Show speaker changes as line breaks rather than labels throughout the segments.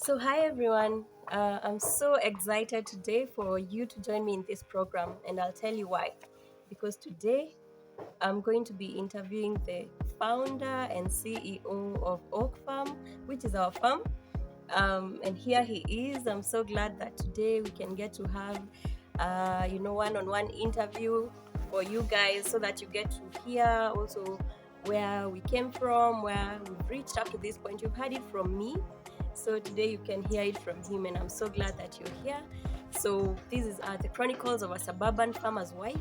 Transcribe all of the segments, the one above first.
Hi everyone. I'm so excited today for you to join me in this program, and I'll tell you why. Because today I'm going to be interviewing the founder and CEO of Oak Farm, which is our farm. And here he is. I'm so glad that today we can get to have, one-on-one interview for you guys, so that you get to hear also where we came from, where we've reached up to this point. You've heard it from me, so today you can hear it from him, and I'm so glad that you're here. So this is the Chronicles of a Suburban Farmer's Wife,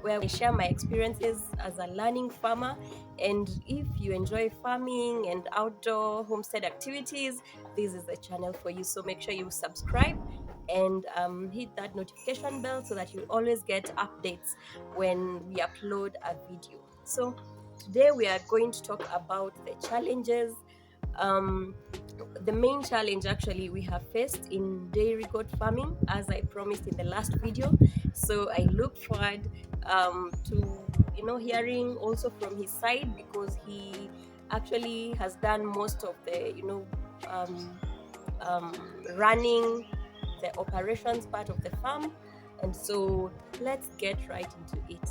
where I share my experiences as a learning farmer. And if you enjoy farming and outdoor homestead activities, this is the channel for you. So make sure you subscribe and hit that notification bell so that you always get updates when we upload a video. So today we are going to talk about the challenges, um, the main challenge actually we have faced in dairy goat farming, as I promised in the last video. So I look forward to hearing also from his side, because he actually has done most of the um, running the operations part of the farm. And so let's get right into it.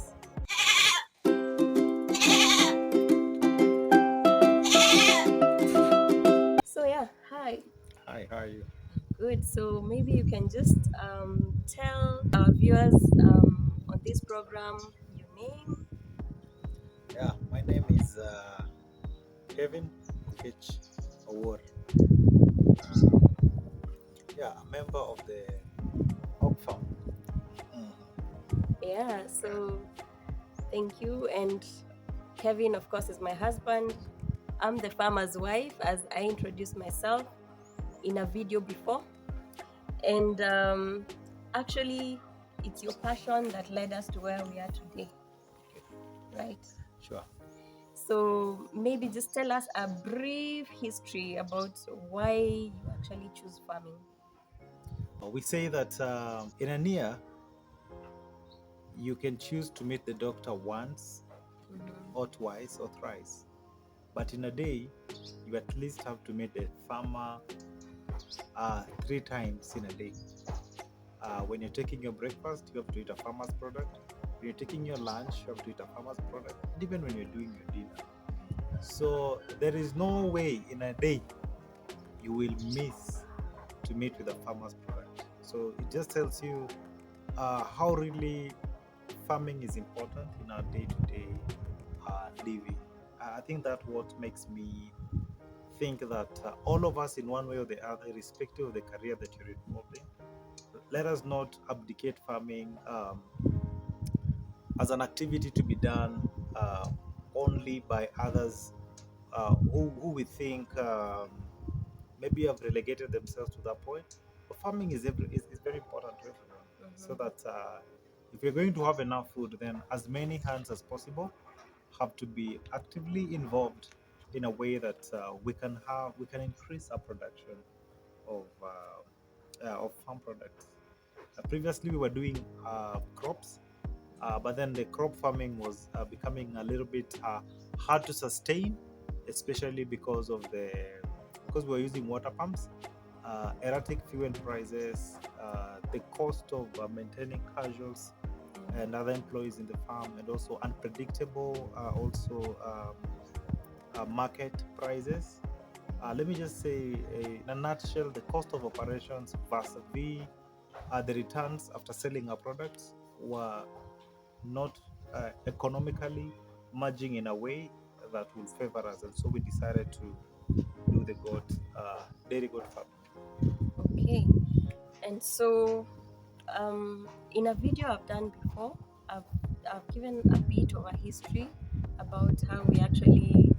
So yeah, hi.
Hi, how are you?
Good. So maybe you can just tell our viewers on this program your name.
Yeah, my name is Kevin Okech Awor. Yeah, a member of the Oak Farm.
Yeah. So thank you. And Kevin, of course, is my husband. I'm the farmer's wife, as I introduced myself in a video before. And actually, it's your passion that led us to where we are today,
Okay,
right?
sure.
So maybe just tell us a brief history about why you actually choose farming.
We say that in a year, you can choose to meet the doctor once,
Mhm.
or twice, or thrice. But in a day, you at least have to meet the farmer three times in a day. When you're taking your breakfast, you have to eat a farmer's product. When you're taking your lunch, you have to eat a farmer's product. And even when you're doing your dinner. So there is no way in a day you will miss to meet with a farmer's product. So it just tells you how really farming is important in our day-to-day living. I think that what makes me think that all of us, in one way or the other, irrespective of the career that you're involved in, let us not abdicate farming as an activity to be done only by others who we think maybe have relegated themselves to that point. But farming is very important to everyone, so
Mhm.
that if we're going to have enough food, then as many hands as possible have to be actively involved in a way that we can increase our production of farm products. Previously, we were doing crops, but then the crop farming was becoming a little bit hard to sustain, especially because we were using water pumps, erratic fuel prices, the cost of maintaining casuals and other employees in the farm, and also unpredictable market prices. Let me just say, in a nutshell, the cost of operations versus the returns after selling our products were not economically merging in a way that will favor us, and so we decided to do the dairy goat farming.
Okay. And so, in a video I've done before, I've, I've given a bit of a history about how we actually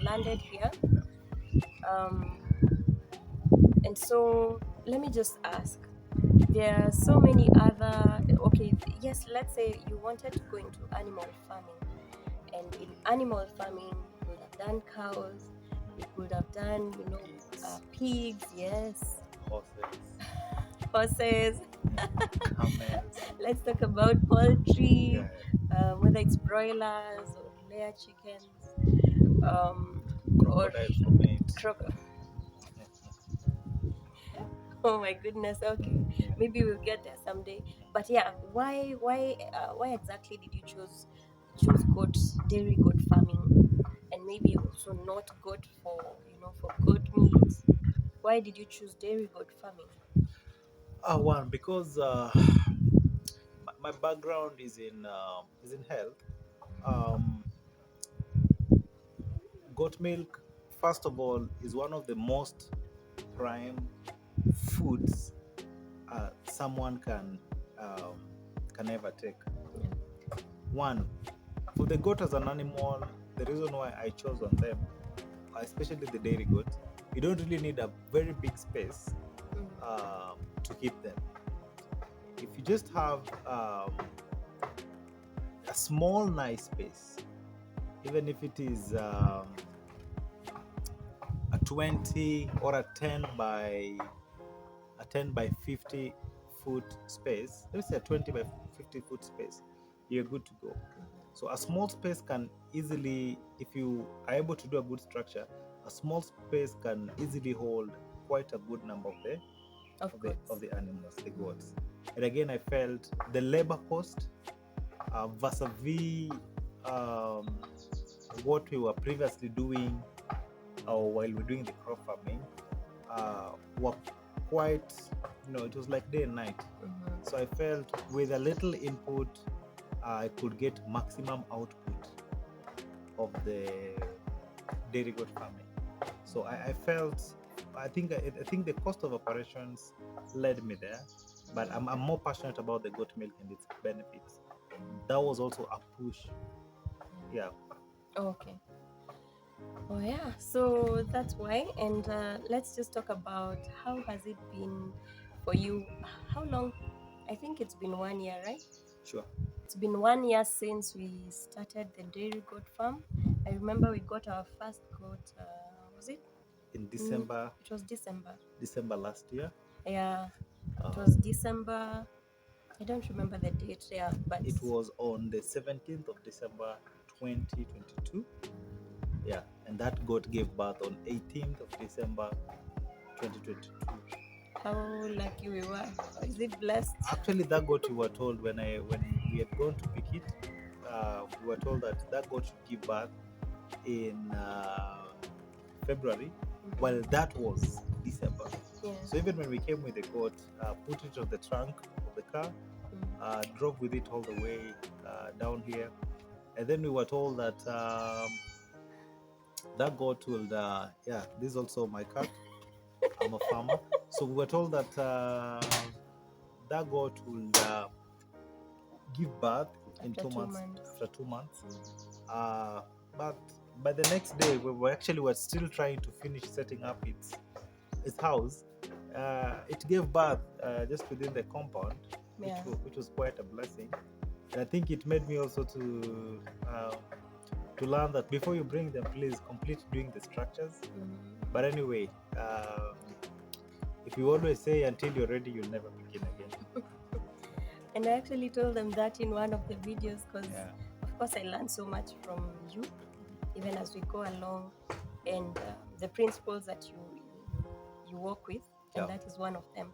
landed here. Um, and so, let me just ask, there are so many other, okay, yes, let's say you wanted to go into animal farming. And in animal farming, you could have done cows, you could have done,
Pigs,
pigs, yes,
horses,
horses.
camels,
Let's talk about poultry,
yeah,
whether it's broilers or layer chickens, or
crocodiles for meat.
croc. Oh my goodness. Okay,
Yeah.
maybe we'll get there someday. But yeah, why exactly did you choose goat dairy goat farming, and maybe also not goat for goat meat? Why did you choose dairy goat farming?
One, because my background is in health. Um, Goat milk, first of all, is one of the most prime foods someone can ever take.
Yeah.
One, for the goat as an animal, the reason why I chose on them, especially the dairy goat, you don't really need a very big space
Mm.
to keep them. If you just have a small, nice space, even if it is a 20 or a 10 by 50 foot space, let's say a 20 by 50 foot space, you're good to go. So a small space can easily, if you are able to do a good structure, a small space can easily hold quite a good number
Of
of
course.
the animals, the goats. And again, I felt the labor cost vis-a-vis what we were previously doing while we're doing the crop farming were quite, it was like day and night.
Mm-hmm.
So I felt with a little input, I could get maximum output of the dairy goat farming. So I felt, I think the cost of operations led me there, but I'm more passionate about the goat milk and its benefits. That was also a push. Yeah.
Okay. Oh yeah, so that's why. And let's just talk about how has it been for you? How long? I think it's been 1 year, right?
Sure.
It's been 1 year since we started the dairy goat farm. I remember we got our first goat. Was it?
In
Mm,
December,
it was December.
December last year.
Yeah, it was
Um,
December. I don't remember the date. Yeah, but
it was on the 17th of December 2022. Yeah, and that goat gave birth on 18th of December 2022.
how lucky we were. Is it blessed?
Actually, that goat we were told when we had gone to pick it, we were told that that goat should give birth in February, while that was December.
Yeah.
So even when we came with the goat, put it on the trunk of the car, drove with it all the way down here, and then we were told that that goat will, yeah, this is also my cat. I'm a farmer, so we were told that that goat will give birth in
After
2 months.
2 months.
After 2 months, uh, but by the next day, we were still trying to finish setting up its house. It gave birth just within the compound,
Yeah.
which was quite a blessing. And I think it made me also to learn that before you bring them, please complete doing the structures. But anyway, if you always say until you're ready, you'll never begin again.
And I actually told them that in one of the videos because,
Yeah.
of course, I learned so much from you, even as we go along, and the principles that you work with, and
Yeah.
that is one of them.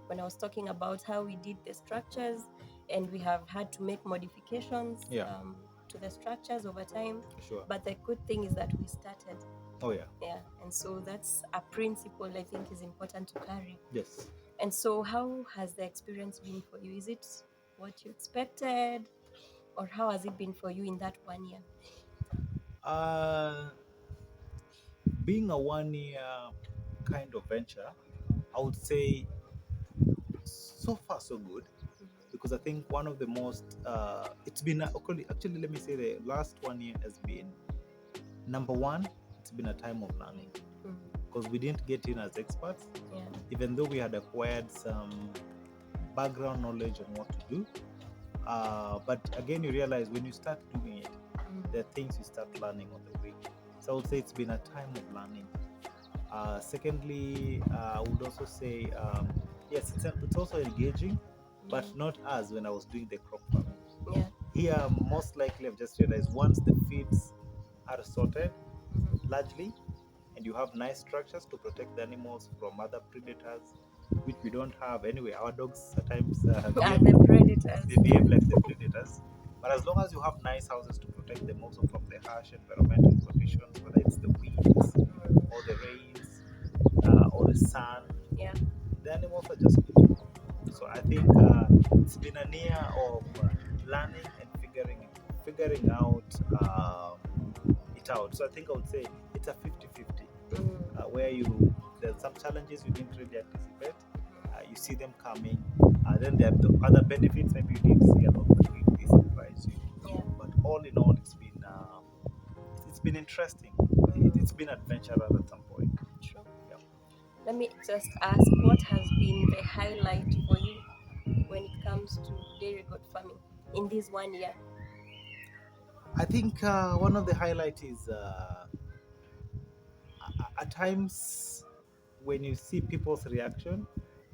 When I was talking about how we did the structures, and we have had to make modifications
Yeah.
to the structures over time.
Sure.
But the good thing is that we started.
Oh yeah.
Yeah, and so that's a principle I think is important to carry.
Yes.
And so, how has the experience been for you? Is it what you expected, or how has it been for you in that 1 year?
Uh, Being a 1 year kind of venture, I would say so far so good, because I think one of the most it's been actually, let me say the last 1 year has been, number one, it's been a time of learning, because we didn't get in as experts.
Yeah.
Even though we had acquired some background knowledge on what to do, but again, you realize when you start doing it, there are things you start learning on the way. So I would say it's been a time of learning. Secondly, I would also say, yes, it's also engaging, but not as when I was doing the crop farming.
Yeah.
Here, most likely, I've just realized once the feeds are sorted, largely, and you have nice structures to protect the animals from other predators, which we don't have anyway. Our dogs at times
Are the predators.
they behave like the predators. But as long as you have nice houses to protect them also from the harsh environmental conditions, whether it's the winds or the rains or the sun,
Yeah.
the animals are just good to go. So I think it's been a year of learning and figuring out it out. So I think I would say it's a 50-50, where there's some challenges you didn't really anticipate. You see them coming. Then there are the other benefits. Maybe you didn't see a lot that really surprise you.
Yeah.
But all in all, it's been interesting. It's been adventurous at some point.
True.
Yeah.
Let me just ask, what has been the highlight for you when it comes to dairy goat farming in this 1 year?
I think one of the highlights is at times when you see people's reaction,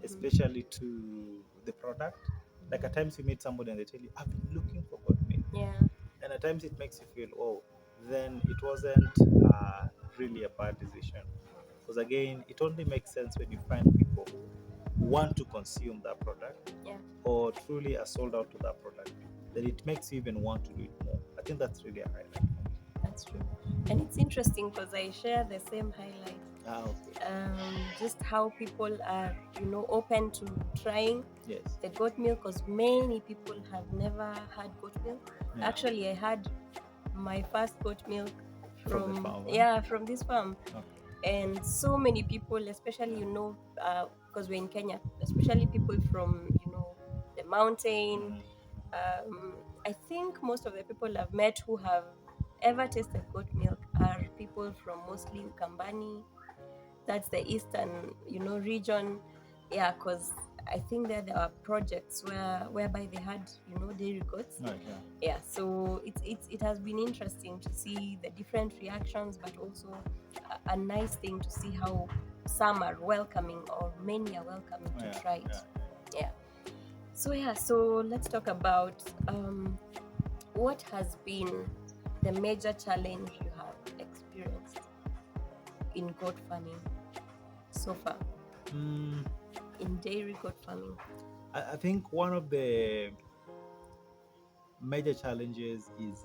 especially to the product. Like at times you meet somebody and they tell you, "I've been looking for goat milk,"
Yeah.
and at times it makes you feel, "Oh, then it wasn't really a bad decision." Because again, it only makes sense when you find people who want to consume that product,
Yeah.
or truly are sold out to that product. Then it makes you even want to do it more. I think that's really a highlight for me.
That's true. And it's interesting because I share the same highlight.
Okay.
Just how people are, open to trying
Yes.
the goat milk, because many people have never had goat milk.
Yeah.
Actually, I had my first goat milk
From the farm, huh?
yeah, from this farm.
Okay.
And so many people, especially, because we're in Kenya, especially people from, the mountain. I think most of the people I've met who have ever tasted goat milk are people from mostly Ukambani. That's the eastern, region. Yeah, because I think there are projects whereby they had, dairy goats.
Right, yeah.
Yeah, so it has been interesting to see the different reactions, but also a nice thing to see how some are welcoming, or many are welcoming to try it. Yeah. So let's talk about what has been the major challenge you have experienced in goat farming so far,
Mm,
in dairy goat farming.
I think one of the major challenges is,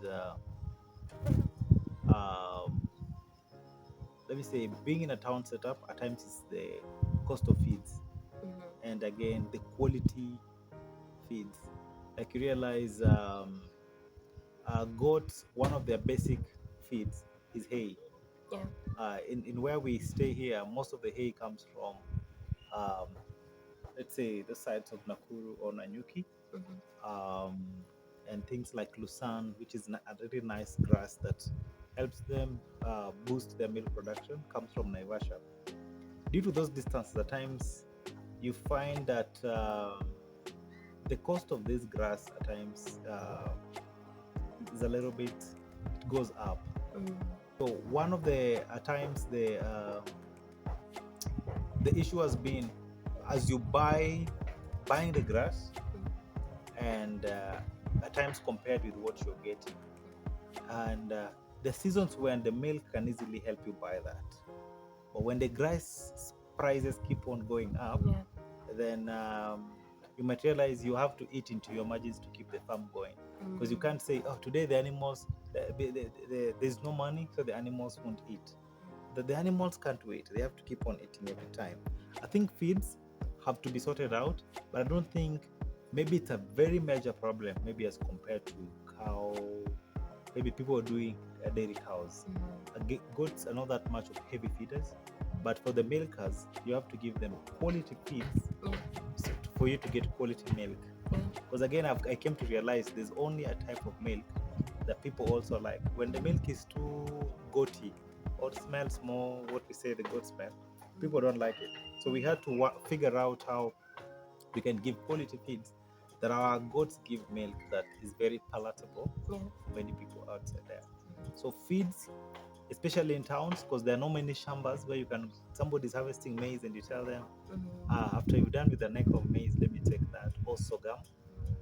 um, let me say, being in a town setup. At times, it's the cost of feeds, and again, the quality feeds. Like you realize, goats, one of their basic feeds is hay.
Yeah.
In where we stay here, most of the hay comes from, um, let's say, the sides of Nakuru or Nanyuki, um, and things like Lucerne, which is a really nice grass that helps them boost their milk production, comes from Naivasha. Due to those distances, at times you find that the cost of this grass at times is a little bit, it goes up. So one of the at times the issue has been, as you buying the grass, and at times compared with what you're getting, and the seasons when the milk can easily help you buy that, but when the grass prices keep on going up,
Yeah.
then you might realize you have to eat into your margins to keep the farm going, because you can't say, oh, today the animals, there's no money, so the animals won't eat. The animals can't wait, they have to keep on eating every time. I think feeds have to be sorted out, but I don't think, maybe it's a very major problem, maybe as compared to cow. Maybe people are doing dairy cows. Goats are not that much of heavy feeders, but for the milkers, you have to give them quality feeds for you to get quality milk. Because again, I came to realize there's only a type of milk that people also like. When the milk is too goaty or smells more what we say the goat smell, people don't like it. So we had to figure out how we can give quality feeds that our goats give milk that is very palatable for many people outside there. So feeds, especially in towns, because there are no many shambas where somebody's harvesting maize and you tell them, after you're done with the neck of maize, let me take that, or sorghum.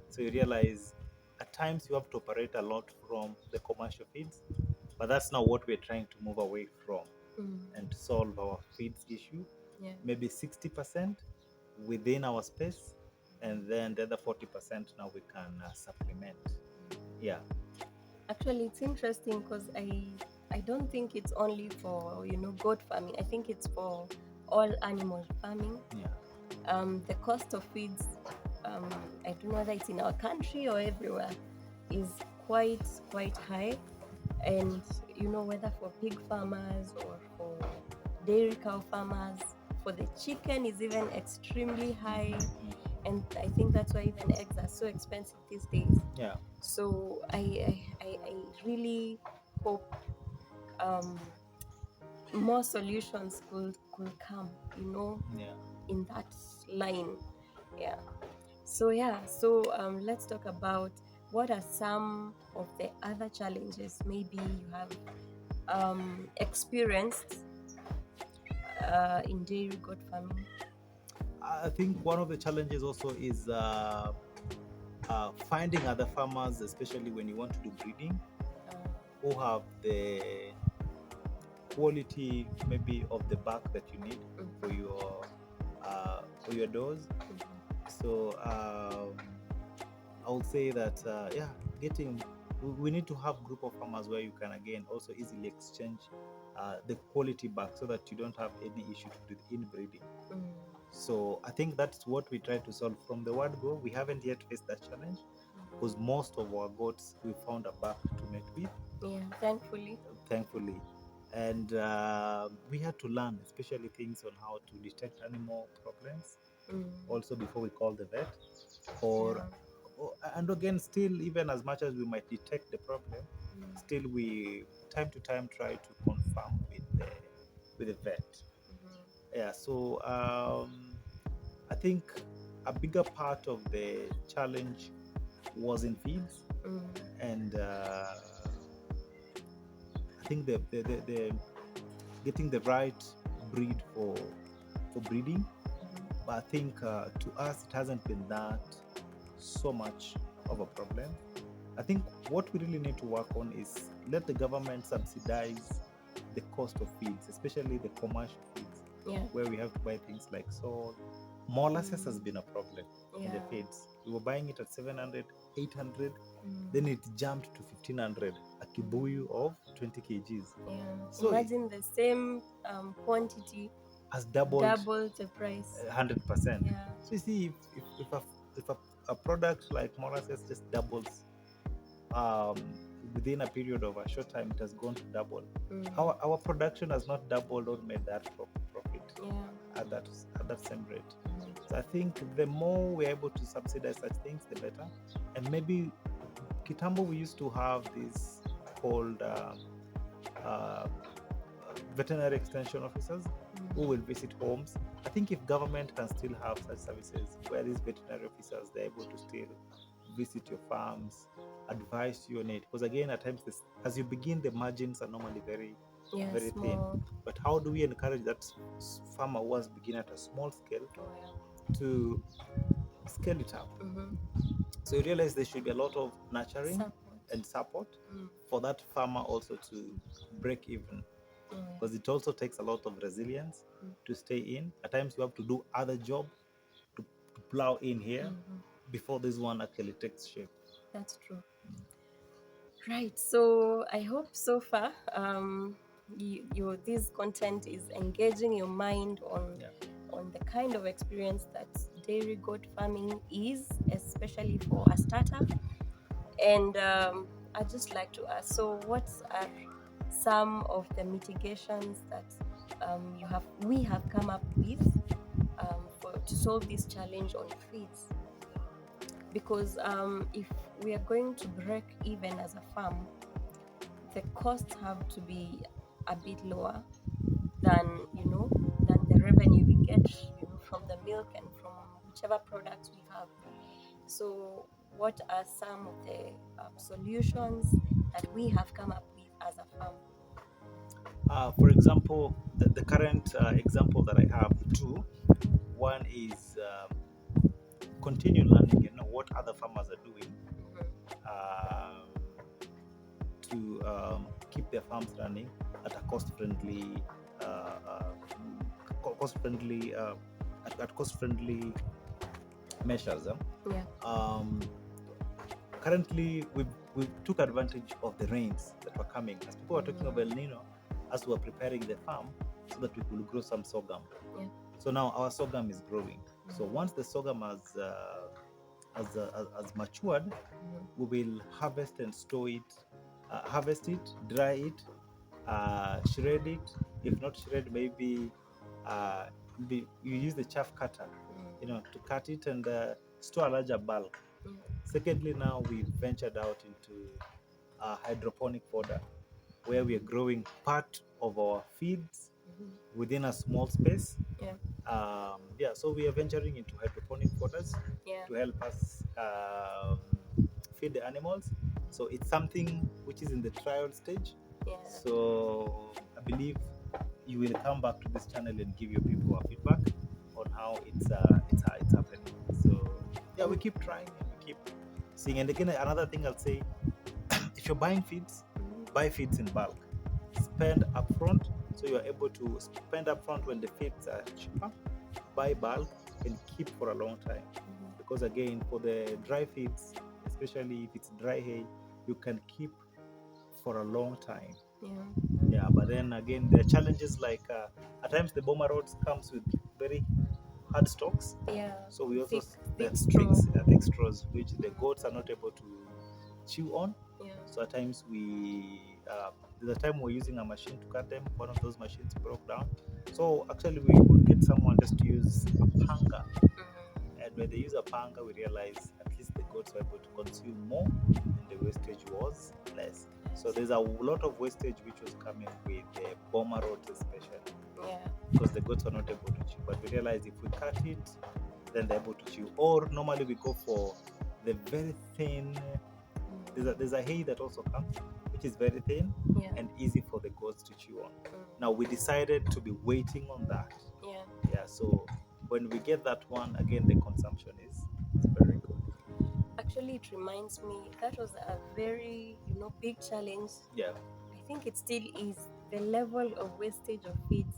So you realize at times you have to operate a lot from the commercial feeds, but that's not what we're trying to move away from. and to solve our feeds issue.
Yeah.
Maybe 60% within our space, and then the other 40% now we can supplement. Yeah.
Actually, it's interesting because I don't think it's only for goat farming. I think it's for all animal farming.
Yeah.
The cost of feeds, um, I don't know whether it's in our country or everywhere, is quite high. And whether for pig farmers or for dairy cow farmers, for the chicken is even extremely high. And I think that's why even eggs are so expensive these days.
Yeah.
So I really hope more solutions could come,
Yeah.
in that line. Yeah. So let's talk about what are some of the other challenges maybe you have experienced in dairy goat farming.
I think one of the challenges also is finding other farmers, especially when you want to do breeding,
Uh,
who have the quality maybe of the back that you need for your doors. So I would say that yeah, getting we need to have group of farmers where you can again also easily exchange the quality back so that you don't have any issue with inbreeding. So I think that's what we try to solve from the word go. We haven't yet faced that challenge because most of our goats we found a back to mate with.
Yeah, thankfully.
Thankfully. And we had to learn, especially things on how to detect animal problems also before we call the vet. And again, still, even as much as we might detect the problem, still we time to time try to confirm with the vet. Yeah, so I think a bigger part of the challenge was in feeds, and I think the getting the right breed for breeding. But I think to us it hasn't been that so much of a problem. I think what we really need to work on is let the government subsidize the cost of feeds, especially the commercial feeds, where we have to buy things like salt. Molasses has been a problem in the feeds. We were buying it at 700, 800, then it jumped to 1500, a kibuyu of 20 kgs.
Yeah.
So
imagine the same quantity
has doubled
the price.
100%.
Yeah.
So you see, if a product like molasses just doubles um, within a period of a short time, it has gone to double. Our production has not doubled or made that profit at that same rate. So I think the more we're able to subsidize such things, the better. And maybe Kitambo, we used to have this called veterinary extension officers who will visit homes. I think if government can still have such services where these veterinary officers, they're able to still visit your farms, advise you on it. Because again, at times, as you begin, the margins are normally very thin. But how do we encourage that farmer who has begun at a small scale to scale it up? So you realize there should be a lot of nurturing and support for that farmer also to break even. Because it also takes a lot of resilience to stay in. At times you have to do other job to plow in here before this one actually takes shape.
That's true. Right. So I hope so far this content is engaging your mind on the kind of experience that dairy goat farming is, especially for a starter. And I'd just like to ask, so what are some of the mitigations that we have come up with to solve this challenge on feeds? Because if we are going to break even as a farm, the costs have to be a bit lower than the revenue we get from the milk and from whichever products we have. So what are some of the solutions that we have come up with as a farm?
For example, the current example that I have, two. One is continue learning, what other farmers are doing to keep their farms running at a cost-friendly cost-friendly at cost-friendly measures.
Yeah.
Currently, we took advantage of the rains that were coming. As people were talking of El Nino, as we were preparing the farm so that we could grow some sorghum.
Yeah.
So now our sorghum is growing. So once the sorghum has matured, we will harvest and store it, harvest it, dry it, shred it. If not shred, maybe you use the chaff cutter, to cut it and store a larger bulk. Secondly, now we ventured out into hydroponic fodder, where we are growing part of our feeds within a small space. So we are venturing into hydroponic fodders to help us feed the animals. So it's something which is in the trial stage. So I believe you will come back to this channel and give your people a feedback on how it's happening. So yeah, we keep trying and we keep seeing. And again, another thing I'll say, if you're buying feeds, buy feeds in bulk. Spend upfront, so you're able to spend upfront when the feeds are cheaper. Buy bulk and keep for a long time. Because again, for the dry feeds, especially if it's dry hay, you can keep for a long time. Yeah, but then again, there are challenges like at times the Boma roads comes with very hard stalks. So we also
thick
thick straws, which the goats are not able to chew on. So at times there's a time we're using a machine to cut them. One of those machines broke down. So actually we would get someone just to use a panga. And when they use a panga, we realize at least the goats were able to consume more and the wastage was less. So there's a lot of wastage which was coming with the Boma roads especially. Because the goats were not able to chew. But we realized if we cut it, then they're able to chew. Or normally we go for the very thin. There's a hay that also comes, which is very thin and easy for the goats to chew on. Now we decided to be waiting on that. So when we get that one, again the consumption is very good.
Actually, it reminds me that was a very big challenge. I think it still is, the level of wastage of feeds.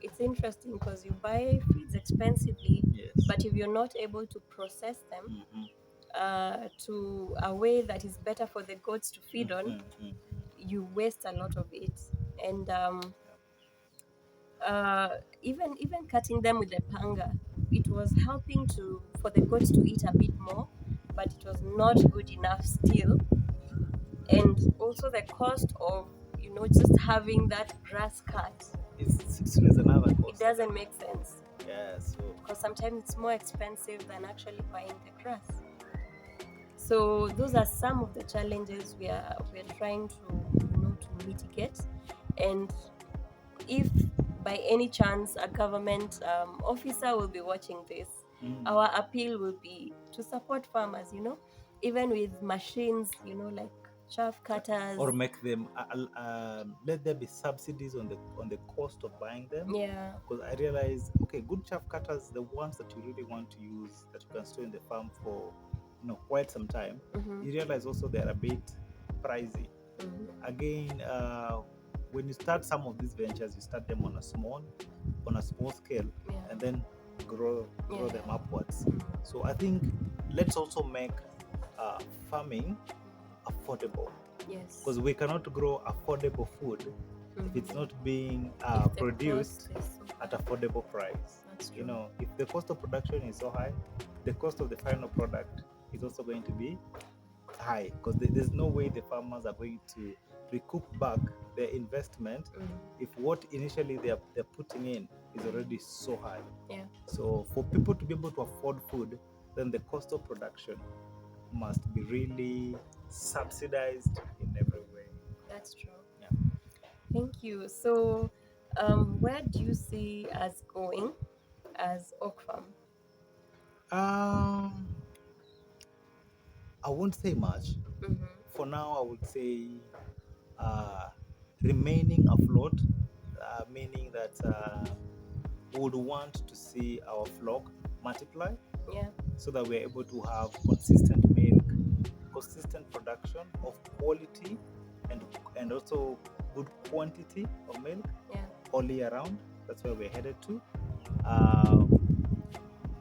It's interesting because you buy feeds expensively, but if you're not able to process them to a way that is better for the goats to feed on, you waste a lot of it. And even cutting them with the panga, it was helping for the goats to eat a bit more, but it was not good enough still. And also the cost of just having that grass cut,
it's another cost.
It doesn't make sense.
So
because sometimes it's more expensive than actually buying the grass. So those are some of the challenges we are trying to mitigate. And if by any chance a government officer will be watching this, our appeal will be to support farmers, even with machines, like chaff cutters,
or make them let there be subsidies on the cost of buying them. Because I realize, okay, good chaff cutters, the ones that you really want to use, that you can store in the farm for quite some time, you realize also they're a bit pricey. Again, when you start some of these ventures, you start them on a small scale, and then grow them upwards. So I think let's also make farming affordable. Because we cannot grow affordable food if it's not being produced at affordable price. If the cost of production is so high, the cost of the final product is also going to be high, because there's no way the farmers are going to recoup back their investment if what initially they're putting in is already so high. So for people to be able to afford food, then the cost of production must be really subsidized in every way.
That's true. Thank you. So where do you see us going as Oakfarm?
I won't say much. For now, I would say remaining afloat, meaning that we would want to see our flock multiply, so that we're able to have consistent milk, consistent production of quality, and also good quantity of milk, all year round. That's where we're headed to.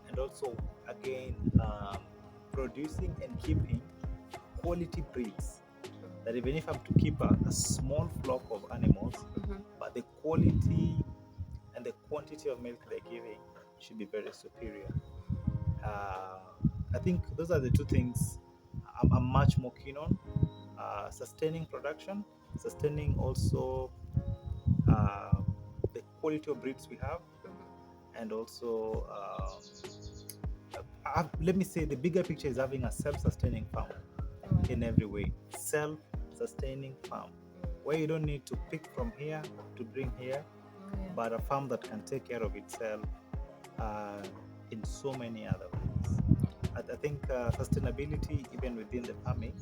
And also, again, producing and keeping quality breeds. That even if I'm to keep a small flock of animals, but the quality and the quantity of milk they're giving should be very superior. I think those are the two things I'm much more keen on: sustaining production, sustaining also the quality of breeds we have, and also let me say the bigger picture is having a self-sustaining farm in every way. Self-sustaining farm where you don't need to pick from here to bring here, but a farm that can take care of itself in so many other ways. I think sustainability, even within the farming,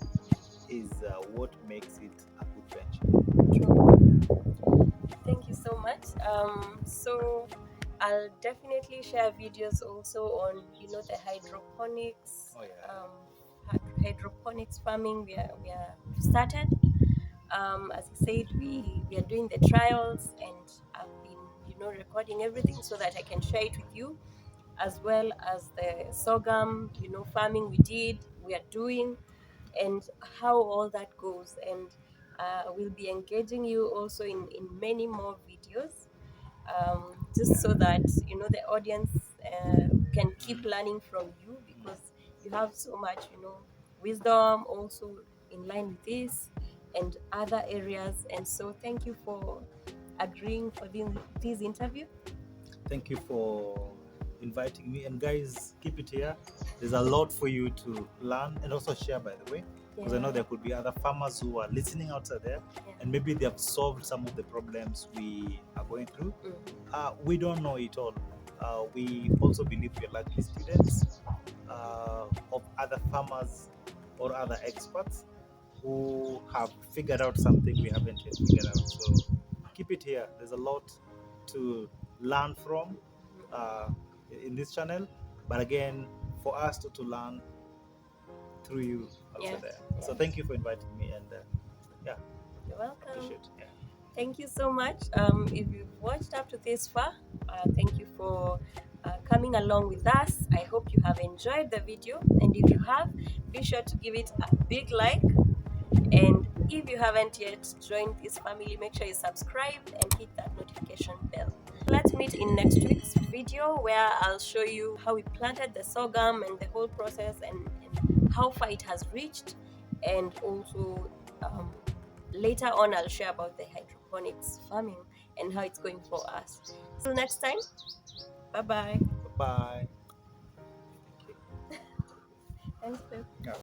is what makes it a good venture.
True. Thank you so much. So I'll definitely share videos also on the hydroponics.
Oh, yeah.
Hydroponics farming we've started. As I said, we are doing the trials, and I've been recording everything so that I can share it with you, as well as the sorghum farming we are doing, and how all that goes. And we'll be engaging you also in many more videos, just so that the audience can keep learning from you, because you have so much wisdom also in line with this and other areas. And so thank you for agreeing for this interview.
Thank you for inviting me. And guys, keep it here. There's a lot for you to learn and also share, by the way, because I know there could be other farmers who are listening outside there, and maybe they have solved some of the problems we are going through. We don't know it all. We also believe we are likely students of other farmers or other experts who have figured out something we haven't yet figured out. So keep it here. There's a lot to learn from in this channel, but again, for us to learn through you outside there. So thank you for inviting me, and yeah,
you're welcome.
Appreciate it. Yeah.
Thank you so much. If you've watched up to this far, thank you for coming along with us. I hope you have enjoyed the video, and if you have, be sure to give it a big like. And if you haven't yet joined this family, make sure you subscribe and hit that notification bell. Let's meet in next week's video, where I'll show you how we planted the sorghum and the whole process, and how far it has reached. And also later on, I'll share about the hydroponics farming and how it's going for us. Till next time, bye-bye.
Bye.
Thanks, Pep.
Yeah.